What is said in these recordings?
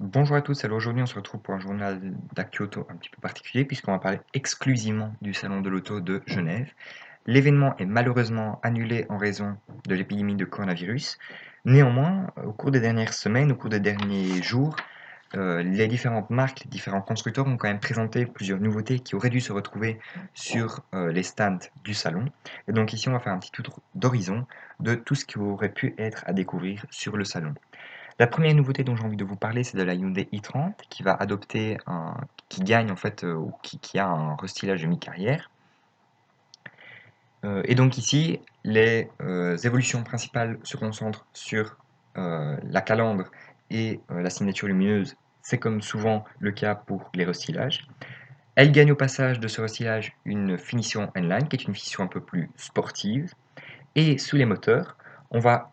Bonjour à tous, alors aujourd'hui on se retrouve pour un journal d'actu auto un petit peu particulier puisqu'on va parler exclusivement du salon de l'auto de Genève. L'événement est malheureusement annulé en raison de l'épidémie de coronavirus. Néanmoins, au cours des dernières semaines, au cours des derniers jours, les différentes marques, les différents constructeurs ont quand même présenté plusieurs nouveautés qui auraient dû se retrouver sur les stands du salon. Et donc ici on va faire un petit tour d'horizon de tout ce qui aurait pu être à découvrir sur le salon. La première nouveauté dont j'ai envie de vous parler, c'est de la Hyundai i30 qui va adopter qui gagne en fait, ou qui a un restylage de mi-carrière. Et donc ici, les évolutions principales se concentrent sur la calandre et la signature lumineuse. C'est comme souvent le cas pour les restylages. Elle gagne au passage de ce restylage une finition N-Line, qui est une finition un peu plus sportive. Et sous les moteurs, on va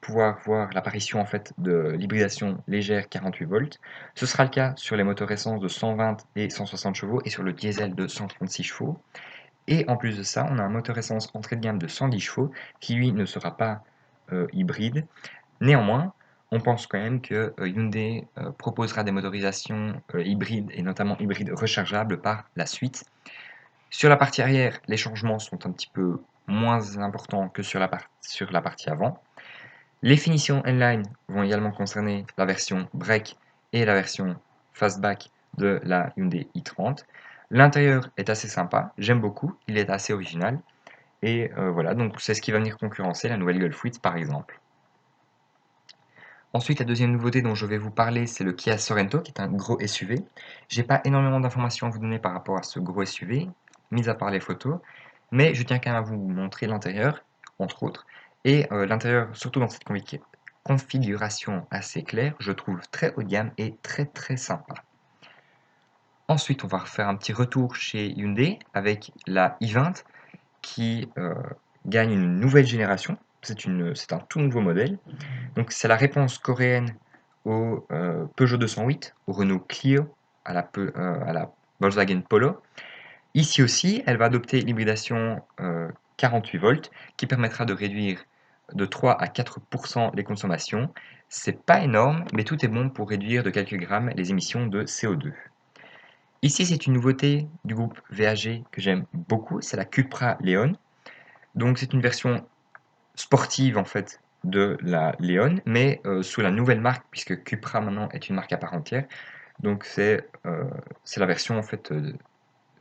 pouvoir voir l'apparition en fait de l'hybridation légère 48 volts. Ce sera le cas sur les moteurs essence de 120 et 160 chevaux et sur le diesel de 136 chevaux. Et en plus de ça, on a un moteur essence entrée de gamme de 110 chevaux qui lui ne sera pas hybride. Néanmoins, on pense quand même que Hyundai proposera des motorisations hybrides et notamment hybrides rechargeables par la suite. Sur la partie arrière, les changements sont un petit peu moins importants que sur la partie avant. Les finitions N-Line vont également concerner la version break et la version fastback de la Hyundai i30. L'intérieur est assez sympa, j'aime beaucoup, il est assez original. Et voilà, donc c'est ce qui va venir concurrencer la nouvelle Golf 8 par exemple. Ensuite, la deuxième nouveauté dont je vais vous parler, c'est le Kia Sorento, qui est un gros SUV. J'ai pas énormément d'informations à vous donner par rapport à ce gros SUV, mis à part les photos, mais je tiens quand même à vous montrer l'intérieur, entre autres. Et l'intérieur, surtout dans cette configuration assez claire, je trouve très haut de gamme et très très sympa. Ensuite, on va refaire un petit retour chez Hyundai avec la i20 qui gagne une nouvelle génération. C'est un tout nouveau modèle. Donc c'est la réponse coréenne au Peugeot 208, au Renault Clio, à la Volkswagen Polo. Ici aussi, elle va adopter l'hybridation 48 volts qui permettra de réduire de 3 à 4% les consommations. C'est pas énorme, mais tout est bon pour réduire de quelques grammes les émissions de CO2. Ici, c'est une nouveauté du groupe VAG que j'aime beaucoup, c'est la Cupra Leon. Donc c'est une version sportive en fait de la Leon, mais sous la nouvelle marque, puisque Cupra maintenant est une marque à part entière. Donc c'est la version en fait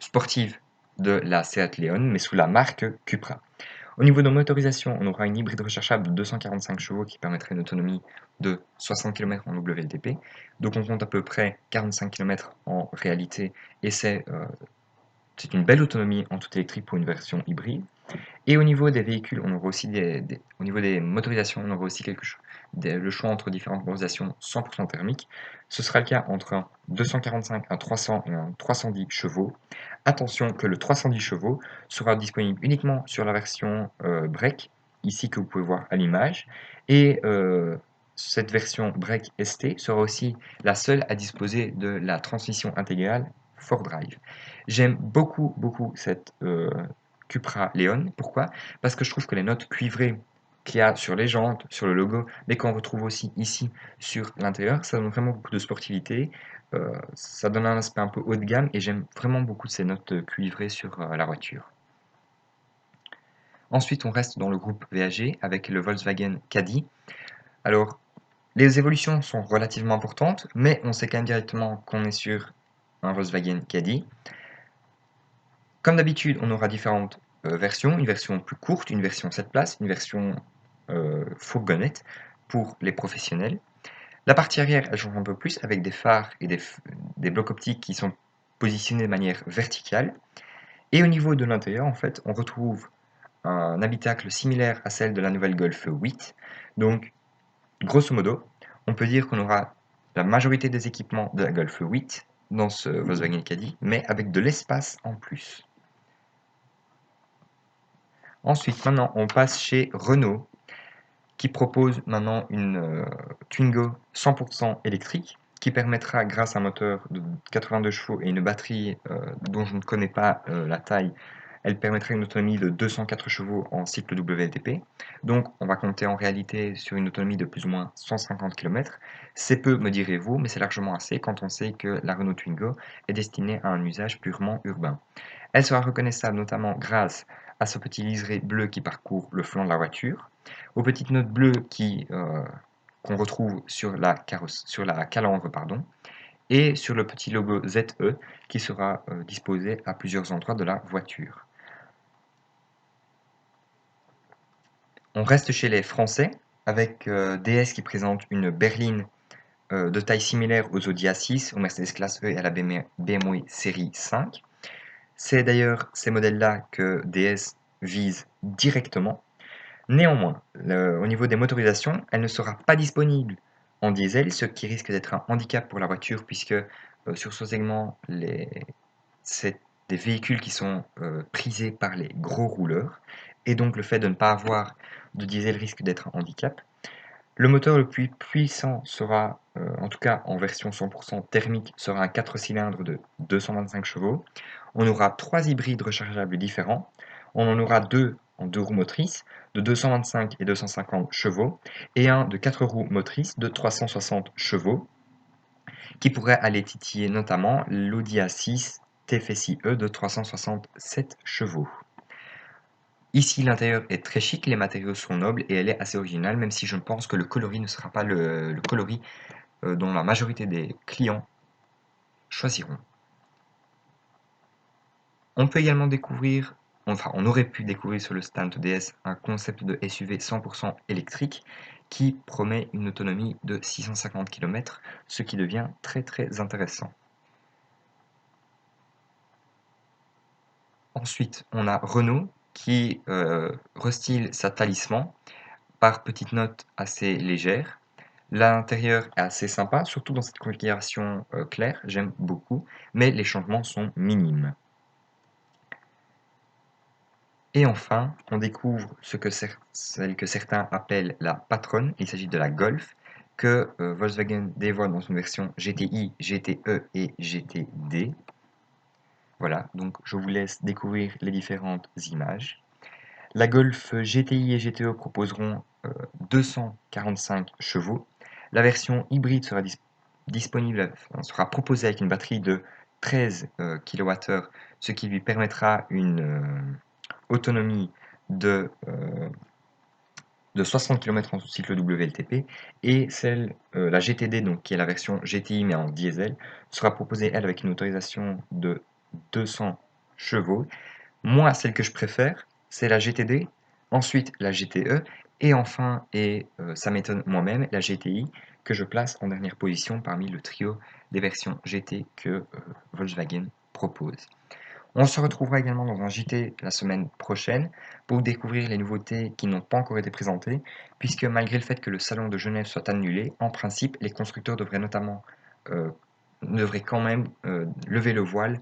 sportive de la Seat Leon, mais sous la marque Cupra. Au niveau de motorisation, on aura une hybride rechargeable de 245 chevaux qui permettrait une autonomie de 60 km en WLTP. Donc on compte à peu près 45 km en réalité, et c'est une belle autonomie en tout électrique pour une version hybride. Et au niveau des véhicules, on aura aussi au niveau des motorisations, on aura aussi quelque chose, le choix entre différentes motorisations 100% thermiques. Ce sera le cas entre un 245, un 300 et un 310 chevaux. Attention que le 310 chevaux sera disponible uniquement sur la version break, ici que vous pouvez voir à l'image. Et cette version break ST sera aussi la seule à disposer de la transmission intégrale 4Drive. J'aime beaucoup, beaucoup cette Cupra Leon. Pourquoi? Parce que je trouve que les notes cuivrées qu'il y a sur les jantes, sur le logo, mais qu'on retrouve aussi ici sur l'intérieur, ça donne vraiment beaucoup de sportivité. Ça donne un aspect un peu haut de gamme et j'aime vraiment beaucoup ces notes cuivrées sur la voiture. Ensuite, on reste dans le groupe VAG avec le Volkswagen Caddy. Alors, les évolutions sont relativement importantes, mais on sait quand même directement qu'on est sur un Volkswagen Caddy. Comme d'habitude, on aura différentes versions, une version plus courte, une version 7 places, une version fourgonnette pour les professionnels. La partie arrière, elle change un peu plus avec des phares et des blocs optiques qui sont positionnés de manière verticale. Et au niveau de l'intérieur, en fait, on retrouve un habitacle similaire à celle de la nouvelle Golf 8. Donc, grosso modo, on peut dire qu'on aura la majorité des équipements de la Golf 8 dans ce Volkswagen Caddy, mais avec de l'espace en plus. Ensuite, maintenant, on passe chez Renault, qui propose maintenant une Twingo 100% électrique, qui permettra, grâce à un moteur de 82 chevaux et une batterie dont je ne connais pas la taille, Elle permettrait une autonomie de 204 chevaux en cycle WLTP. Donc on va compter en réalité sur une autonomie de plus ou moins 150 km. C'est peu, me direz-vous, mais c'est largement assez quand on sait que la Renault Twingo est destinée à un usage purement urbain. Elle sera reconnaissable notamment grâce à ce petit liseré bleu qui parcourt le flanc de la voiture, aux petites notes bleues qu'on retrouve sur sur la calandre, pardon, et sur le petit logo ZE qui sera disposé à plusieurs endroits de la voiture. On reste chez les Français avec DS qui présente une berline de taille similaire aux Audi A6, au Mercedes Classe E et à la BMW série 5. C'est d'ailleurs ces modèles-là que DS vise directement. Néanmoins, au niveau des motorisations, elle ne sera pas disponible en diesel, ce qui risque d'être un handicap pour la voiture puisque sur ce segment, c'est des véhicules qui sont prisés par les gros rouleurs et donc le fait de ne pas avoir de diesel risque d'être un handicap. Le moteur le plus puissant sera, en tout cas en version 100% thermique, sera un 4 cylindres de 225 chevaux. On aura 3 hybrides rechargeables différents. On en aura 2 en 2 roues motrices de 225 et 250 chevaux et un de 4 roues motrices de 360 chevaux qui pourrait aller titiller notamment l'Audi A6 TFSI E de 367 chevaux. Ici, l'intérieur est très chic, les matériaux sont nobles et elle est assez originale, même si je pense que le coloris ne sera pas le coloris dont la majorité des clients choisiront. On peut également découvrir, enfin on aurait pu découvrir sur le stand DS un concept de SUV 100% électrique qui promet une autonomie de 650 km, ce qui devient très très intéressant. Ensuite, on a Renault qui restyle sa Talisman par petites notes assez légères. L'intérieur est assez sympa, surtout dans cette configuration claire, j'aime beaucoup, mais les changements sont minimes. Et enfin, on découvre celle que certains appellent la patronne, il s'agit de la Golf, que Volkswagen dévoile dans une version GTI, GTE et GTD. Voilà, donc je vous laisse découvrir les différentes images. La Golf GTI et GTE proposeront 245 chevaux. La version hybride sera proposée avec une batterie de 13 kWh, ce qui lui permettra une autonomie de, euh, de 60 km en cycle WLTP. Et la GTD, donc, qui est la version GTI mais en diesel, sera proposée elle avec une autorisation de 200 chevaux. Moi, celle que je préfère, c'est la GTD, ensuite la GTE, et enfin, et ça m'étonne moi-même, la GTI, que je place en dernière position parmi le trio des versions GT que Volkswagen propose. On se retrouvera également dans un JT la semaine prochaine pour découvrir les nouveautés qui n'ont pas encore été présentées, puisque malgré le fait que le salon de Genève soit annulé, en principe, les constructeurs euh, devraient quand même lever le voile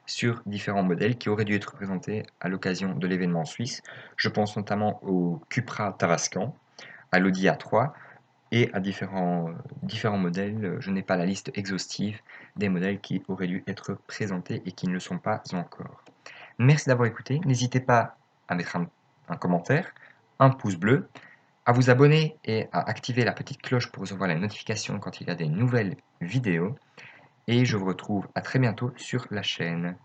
sur différents modèles qui auraient dû être présentés à l'occasion de l'événement suisse. Je pense notamment au Cupra Tarascan, à l'Audi A3 et à différents modèles. Je n'ai pas la liste exhaustive des modèles qui auraient dû être présentés et qui ne le sont pas encore. Merci d'avoir écouté. N'hésitez pas à mettre un commentaire, un pouce bleu, à vous abonner et à activer la petite cloche pour recevoir les notifications quand il y a des nouvelles vidéos. Et je vous retrouve à très bientôt sur la chaîne.